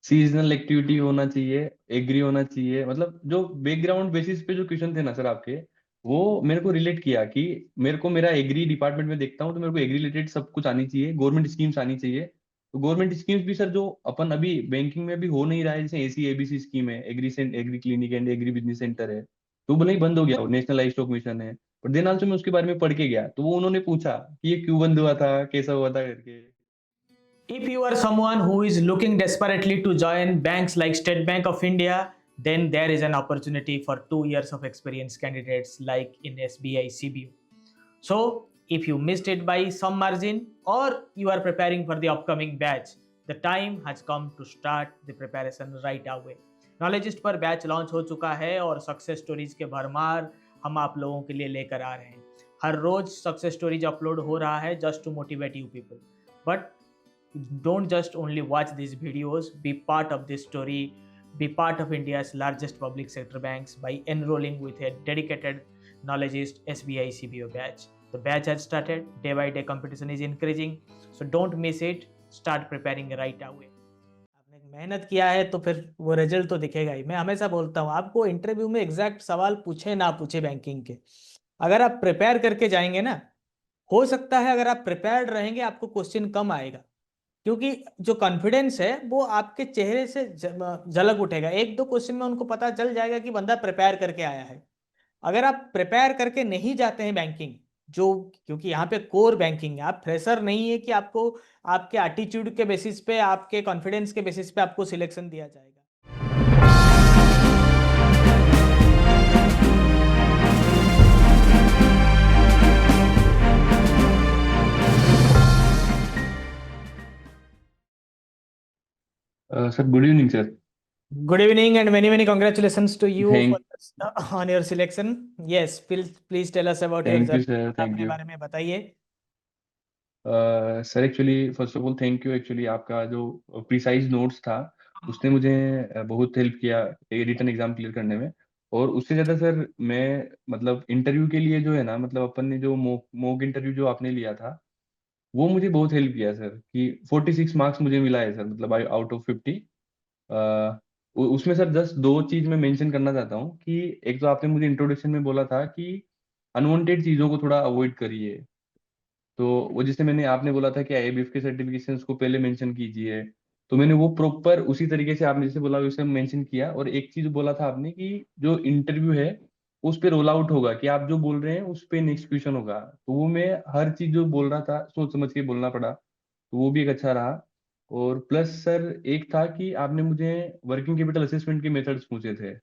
Seasonal activity होना चाहिए, agree होना चाहिए, मतलब जो बैकग्राउंड बेसिस पे जो क्वेश्चन थे ना सर आपके, वो मेरे को रिलेट किया कि मेरे को मेरा एग्री डिपार्टमेंट में देखता हूँ तो मेरे को एग्री रिलेटेड सब कुछ आनी चाहिए, गवर्नमेंट स्कीम्स आनी चाहिए। तो गवर्नमेंट स्कीम्स भी सर जो अपन अभी बैंकिंग में भी हो नहीं रहा है, जैसे एसी एबीसी स्कीम है, agree clinic and agri business centre है, तो भले ही बंद हो गया, वो नेशनल लाइफ स्टॉक मिशन है, पर देन ऑल्सो मैं उसके बारे में पढ़ के गया, तो वो उन्होंने पूछा कि ये क्यों बंद हुआ था, कैसा हुआ था करके। If you are someone who is looking desperately to join banks like State Bank of India, then there is an opportunity for 2 years of experience candidates like in SBI CBU. So, if you missed it by some margin or you are preparing for the upcoming batch, the time has come to start the preparation right away. नॉलेजिस्ट पर batch launch हो चुका है और success stories के भरमार हम आप लोगों के लिए लेकर आ रहे हैं। हर रोज सक्सेस स्टोरीज अपलोड हो रहा है just to motivate you people, but don't just only watch these videos, be part of this story, be part of India's largest public sector banks by enrolling with a dedicated knowledgeist SBI CBO batch. The batch has started, day by day competition is increasing, so don't miss it, start preparing right away. आपने मेहनत किया है तो फिर वो result तो दिखेगा ही। मैं हमेशा बोलता हूँ आपको इंटरव्यू में एग्जैक्ट सवाल पूछे ना पूछे बैंकिंग के, अगर आप प्रिपेयर करके जाएंगे ना, हो सकता है अगर आप प्रिपेयर्ड रहेंगे आपको क्वेश्चन कम आएगा, क्योंकि जो कॉन्फिडेंस है वो आपके चेहरे से झलक उठेगा। एक दो क्वेश्चन में उनको पता चल जाएगा कि बंदा प्रिपेयर करके आया है। अगर आप प्रिपेयर करके नहीं जाते हैं बैंकिंग, जो क्योंकि यहाँ पे कोर बैंकिंग है, आप फ्रेशर नहीं है कि आपको आपके एटीट्यूड के बेसिस पे, आपके कॉन्फिडेंस के बेसिस पे आपको सिलेक्शन दिया जाएगा। Sir good evening sir. Good evening and many many congratulations to you thank on your selection. Yes, please tell us about your thank you journey, sir, thank अपने you. बारे में बताइए। Sir actually first of all thank you, actually आपका जो precise notes था उसने मुझे बहुत हेल्प किया रिटन एग्जाम क्लियर करने में। और उससे ज़्यादा सर मैं मतलब इंटरव्यू के लिए जो है ना, मतलब अपन ने जो मॉक इंटरव्यू जो आपने लिया था, वो मुझे बहुत हेल्प किया सर, कि 46 मार्क्स मुझे मिला है सर, मतलब आउट ऑफ 50। उसमें सर जस्ट दो चीज मैं मेंशन करना चाहता हूँ कि एक तो आपने मुझे इंट्रोडक्शन में बोला था कि अनवांटेड चीजों को थोड़ा अवॉइड करिए, तो वो जैसे मैंने आपने बोला था कि आईबीएफ के सर्टिफिकेशंस को पहले मेंशन कीजिए, तो मैंने वो प्रॉपर उसी तरीके से आपने जैसे बोला वैसे मेंशन किया। और एक चीज बोला था आपने कि जो इंटरव्यू है उस पे रोल आउट होगा, कि आप जो बोल रहे हैं उस पे नेक्स्ट क्वेश्चन होगा, तो वो मैं हर चीज जो बोल रहा था सोच समझ के बोलना पड़ा, तो वो भी एक अच्छा रहा। और प्लस सर एक था कि आपने मुझे वर्किंग कैपिटल असेसमेंट के मेथड्स पूछे थे,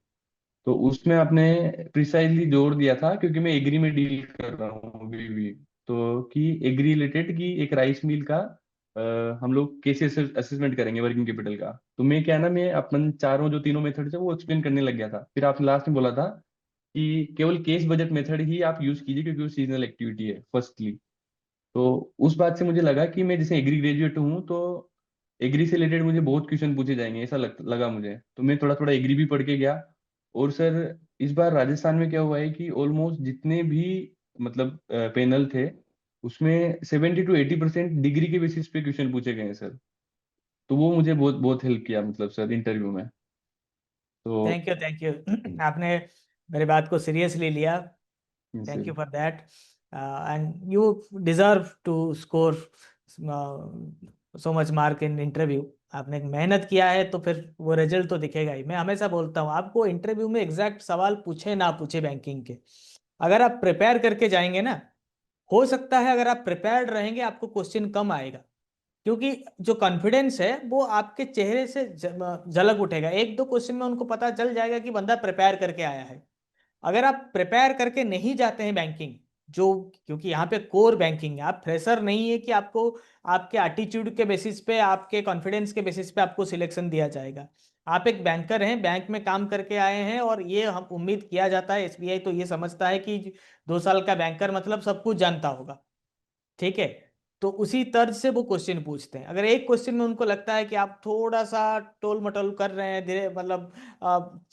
तो उसमें आपने प्रिसाइजली जोर दिया था, क्योंकि मैं एग्री में डील कर रहा हूँ अभी भी, तो कि एग्री रिलेटेड कि एक राइस मिल का हम लोग कैसे असेसमेंट करेंगे वर्किंग कैपिटल का। तो मैं क्या है ना, मैं अपन चारों जो तीनों मेथड है वो एक्सप्लेन करने लग गया था, फिर आपने लास्ट में बोला था कि केवल केस बजट मेथड ही आप यूज कीजिए, क्योंकि वो सीजनल एक्टिविटी है फर्स्टली। तो उस बात से मुझे लगा कि मैं जैसे एग्री ग्रेजुएट हूँ, तो एग्री से रिलेटेड मुझे बहुत क्वेश्चन पूछे जाएंगे ऐसा लगा मुझे, तो मैं थोड़ा थोड़ा एग्री भी पढ़ के गया। और सर इस बार राजस्थान में क्या हुआ है कि ऑलमोस्ट जितने भी मतलब पैनल थे उसमें 70 to 80% डिग्री के बेसिस पे क्वेश्चन पूछे गए हैं सर, तो वो मुझे बहुत बहुत हेल्प किया मतलब सर इंटरव्यू में। तो थैंक यू, थैंक यू। आपने मेरी बात को सीरियसली लिया। जी। Thank you for that and you deserve to score so much mark in interview. आपने मेहनत किया है तो फिर वो रिजल्ट तो दिखेगा ही। मैं हमेशा बोलता हूँ आपको इंटरव्यू में एग्जैक्ट सवाल पूछे ना पूछे बैंकिंग के, अगर आप प्रिपेयर करके जाएंगे ना, हो सकता है अगर आप प्रिपेयर्ड रहेंगे आपको क्वेश्चन कम आएगा, क्योंकि जो कॉन्फिडेंस है वो आपके चेहरे से झलक उठेगा। एक दो क्वेश्चन में उनको पता चल जाएगा कि बंदा प्रिपेयर करके आया है। अगर आप प्रिपेयर करके नहीं जाते हैं बैंकिंग, जो क्योंकि यहाँ पे कोर बैंकिंग है, आप फ्रेशर नहीं है कि आपको आपके एटीट्यूड के बेसिस पे, आपके कॉन्फिडेंस के बेसिस पे आपको सिलेक्शन दिया जाएगा। आप एक बैंकर हैं, बैंक में काम करके आए हैं, और ये हम उम्मीद किया जाता है, एसबीआई तो ये समझता है कि 2 साल का बैंकर मतलब सब कुछ जानता होगा। ठीक है, तो उसी तर्ज से वो क्वेश्चन पूछते हैं। अगर एक क्वेश्चन में उनको लगता है कि आप थोड़ा सा टोल मटोल कर रहे हैं, धीरे मतलब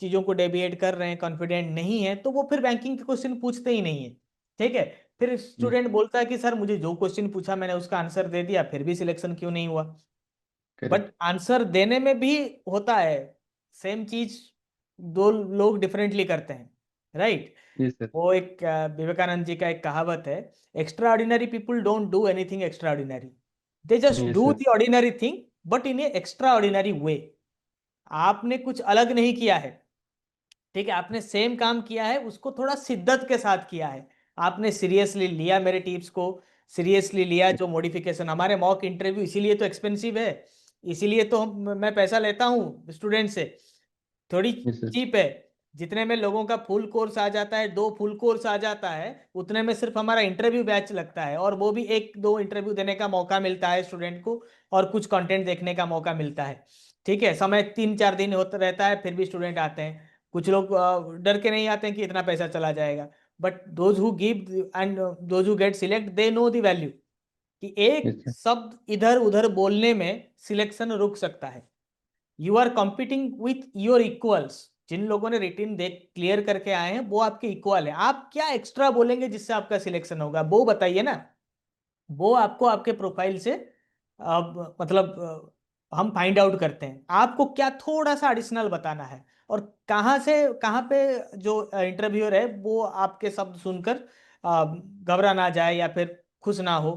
चीजों को डेविएट कर रहे हैं, कॉन्फिडेंट नहीं है, तो वो फिर बैंकिंग के क्वेश्चन पूछते ही नहीं है। ठीक है, फिर हम्म। स्टूडेंट बोलता है कि सर मुझे जो क्वेश्चन पूछा मैंने उसका आंसर दे दिया, फिर भी सिलेक्शन क्यों नहीं हुआ। करेक्ट। बट आंसर देने में भी होता है सेम चीज, दो लोग डिफरेंटली करते हैं, राइट? Yes sir. वो एक विवेकानंद जी का एक कहावत है, extra ordinary people don't do anything extra ordinary, they just yes do sir. The ordinary thing but in A extra ordinary वे। आपने कुछ अलग नहीं किया है, ठीक है, आपने सेम काम किया है, उसको थोड़ा शिद्दत के साथ किया है। आपने सीरियसली लिया मेरे टिप्स को, सीरियसली लिया जो मॉडिफिकेशन, हमारे मॉक इंटरव्यू इसीलिए तो एक्सपेंसिव है, इसीलिए तो मैं पैसा लेता हूँ स्टूडेंट से, थोड़ी यस सर। चीप है। जितने में लोगों का फुल कोर्स आ जाता है, 2 फुल कोर्स आ जाता है, उतने में सिर्फ हमारा इंटरव्यू बैच लगता है, और वो भी 1-2 इंटरव्यू देने का मौका मिलता है स्टूडेंट को, और कुछ कंटेंट देखने का मौका मिलता है। ठीक है, समय 3-4 दिन होता रहता है, फिर भी स्टूडेंट आते हैं। कुछ लोग डर के नहीं आते हैं कि इतना पैसा चला जाएगा, but those who give and those who get select they know the value, कि एक यस सर। शब्द इधर उधर बोलने में सिलेक्शन रुक सकता है। You are competing with your equals, जिन लोगों ने रिटिन देख क्लियर करके आए हैं वो आपके इक्वल है, आप क्या एक्स्ट्रा बोलेंगे जिससे आपका सिलेक्शन होगा, वो बताइए ना। वो आपको आपके प्रोफाइल से मतलब हम फाइंड आउट करते हैं आपको क्या थोड़ा सा एडिशनल बताना है, और कहाँ से कहाँ पे जो इंटरव्यूअर है वो आपके शब्द सुनकर घबरा ना जाए या फिर खुश ना हो।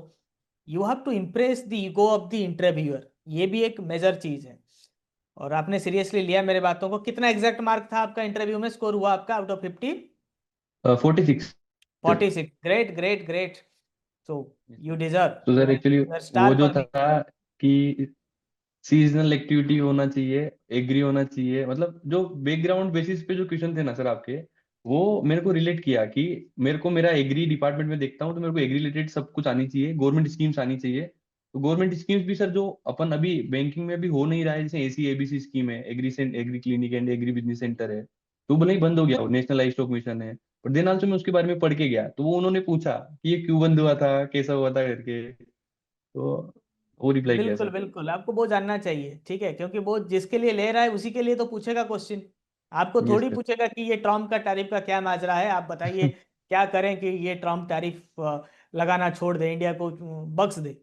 You have to impress the ego of the interviewer, ये भी एक मेजर चीज है। और आपने सीरियसली लिया मेरे बातों को। कितना एग्जैक्ट मार्क था आपका इंटरव्यू में, स्कोर हुआ आपका out of 50? 46 sir. 46, great great great. So you तो सर एक्चुअली डिजर्व वो स्टार जो फॉर था मी। कि सीजनल एक्टिविटी होना चाहिए, एग्री होना चाहिए, मतलब जो बैकग्राउंड बेसिस पे जो क्वेश्चन थे ना सर आपके, वो मेरे को रिलेट किया कि मेरे को मेरा एग्री डिपार्टमेंट में देखता हूँ तो मेरे को एग्री रिलेटेड सब कुछ आनी चाहिए, गवर्नमेंट स्कीम्स आनी चाहिए। तो गवर्नमेंट स्कीम्स भी सर जो अपन अभी बैंकिंग में भी हो नहीं रहा है, जैसे एसी एबीसी स्कीम है, agree clinic and agri business centre है, तो भले ही बंद हो गया, वो नेशनल लाइफ स्टॉक मिशन है, पर देन ऑल्सो मैं उसके बारे में पढ़ के गया, तो वो उन्होंने पूछा कि ये क्यों बंद हुआ था, कैसा हुआ था करके, तो वो रिप्लाई किया बिल्कुल सर। बिल्कुल, आपको वो जानना चाहिए, ठीक है, क्योंकि वो जिसके लिए ले रहा है उसी के लिए तो पूछेगा क्वेश्चन। आपको यस थोड़ी सर। पूछेगा कि ये ट्रम्प का टैरिफ का क्या माजरा है, आप बताइए क्या करें कि ये ट्रम्प टैरिफ लगाना छोड़ दे, इंडिया को बख्श दे।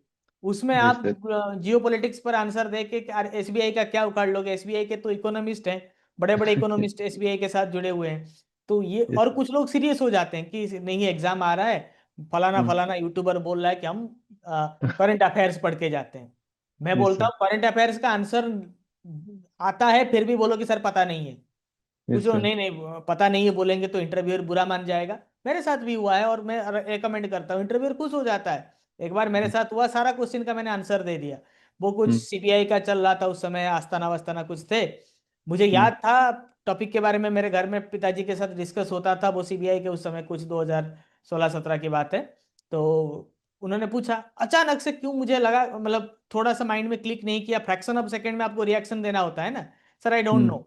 उसमें यस आप सर। जियो पॉलिटिक्स पर आंसर दे के एसबीआई का क्या उखाड़ लोगे, एसबीआई के तो इकोनॉमिस्ट हैं, बड़े बड़े इकोनॉमिस्ट एसबीआई के साथ जुड़े हुए हैं। तो ये, यस और सर। कुछ लोग सीरियस हो जाते हैं कि नहीं एग्जाम आ रहा है, फलाना हम्म। फलाना यूट्यूबर बोल रहा है कि हम करंट अफेयर्स पढ़ के जाते हैं। मैं यस बोलता सर। हूँ करंट अफेयर्स का आंसर आता है फिर भी बोलो कि सर पता नहीं है। कुछ यस लोग सर। नहीं नहीं पता नहीं है बोलेंगे तो इंटरव्यूअर बुरा मान जाएगा। मेरे साथ भी हुआ है, और मैं रेकमेंड करता हूँ, इंटरव्यूअर खुश हो जाता है। एक बार मेरे साथ हुआ, सारा क्वेश्चन का मैंने आंसर दे दिया। वो कुछ हम्म। सीबीआई का चल रहा था उस समय, आस्ताना वास्ताना कुछ थे, मुझे हम्म। याद था टॉपिक के बारे में, मेरे घर में पिताजी के साथ डिस्कस होता था, वो सीबीआई के उस समय कुछ 2016-17 की बात है। तो उन्होंने पूछा, अचानक से क्यों, मुझे लगा मतलब थोड़ा सा माइंड में क्लिक नहीं किया, फ्रैक्शन ऑफ सेकंड में आपको रिएक्शन देना होता है ना, सर आई डोंट नो। हम्म।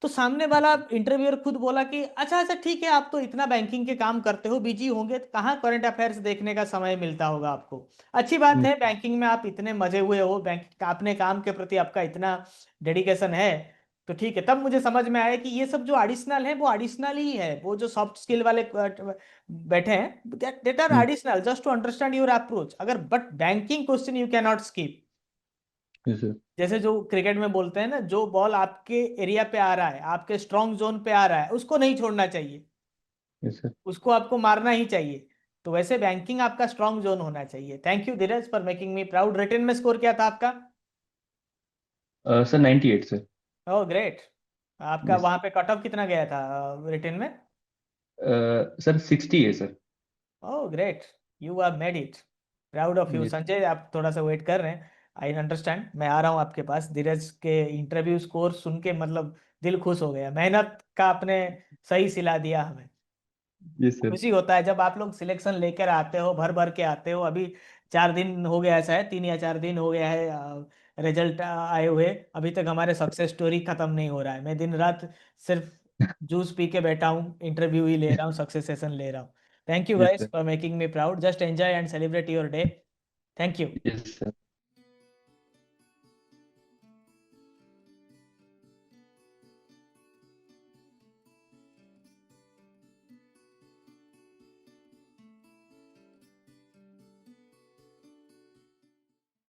तो सामने वाला इंटरव्यूअर खुद बोला कि अच्छा अच्छा ठीक है, आप तो इतना बैंकिंग के काम करते हो, बिजी होंगे, तो कहाँ करंट अफेयर्स देखने का समय मिलता होगा आपको। अच्छी बात हम्म। है, बैंकिंग में आप इतने मजे हुए हो, बैंक अपने काम के प्रति आपका इतना डेडिकेशन है, तो ठीक है। तब मुझे समझ में आया कि ये सब जो एडिशनल है वो एडिशनल ही है, वो जो सॉफ्ट स्किल वाले बैठे हैं that are hmm. Additional just to understand your approach. अगर but banking question you can not skip. Yes sir. जैसे जो क्रिकेट में बोलते हैं ना, जो बॉल आपके एरिया पे आ रहा है, आपके स्ट्रॉन्ग जोन पे आ रहा है, उसको नहीं छोड़ना चाहिए, यस सर। उसको आपको मारना ही चाहिए। तो वैसे बैंकिंग आपका स्ट्रॉन्ग जोन होना चाहिए। Thank you Dheeraj for making me proud. Written में स्कोर क्या था आपका? Sir 98 sir. Oh great. आपका यस। वहां पे कट ऑफ कितना गया था रिटन में? सर 60 है sir. Oh great, you have made it, proud of you yes. Sanjay. आप थोड़ा सा वेट कर रहे हैं, आई अंडरस्टैंड। मैं आ रहा हूँ आपके पास। धीरज के इंटरव्यू स्कोर सुन के मतलब दिल खुश हो गया, मेहनत का आपने सही सिला दिया हमें। Yes sir. खुशी होता है जब आप लोग सिलेक्शन लेकर आते हो, भर भर के आते हो। अभी 4 दिन हो गया, ऐसा है 3 या 4 दिन हो गया है रिजल्ट आए हुए, अभी तक हमारे सक्सेस स्टोरी खत्म नहीं हो रहा है। मैं दिन रात सिर्फ जूस पी के बैठा हूँ, इंटरव्यू ही ले रहा हूँ, सक्सेस सेशन ले रहा हूँ। Thank you yes guys sir. For making me proud. Just enjoy and celebrate your day. Thank you. Yes sir.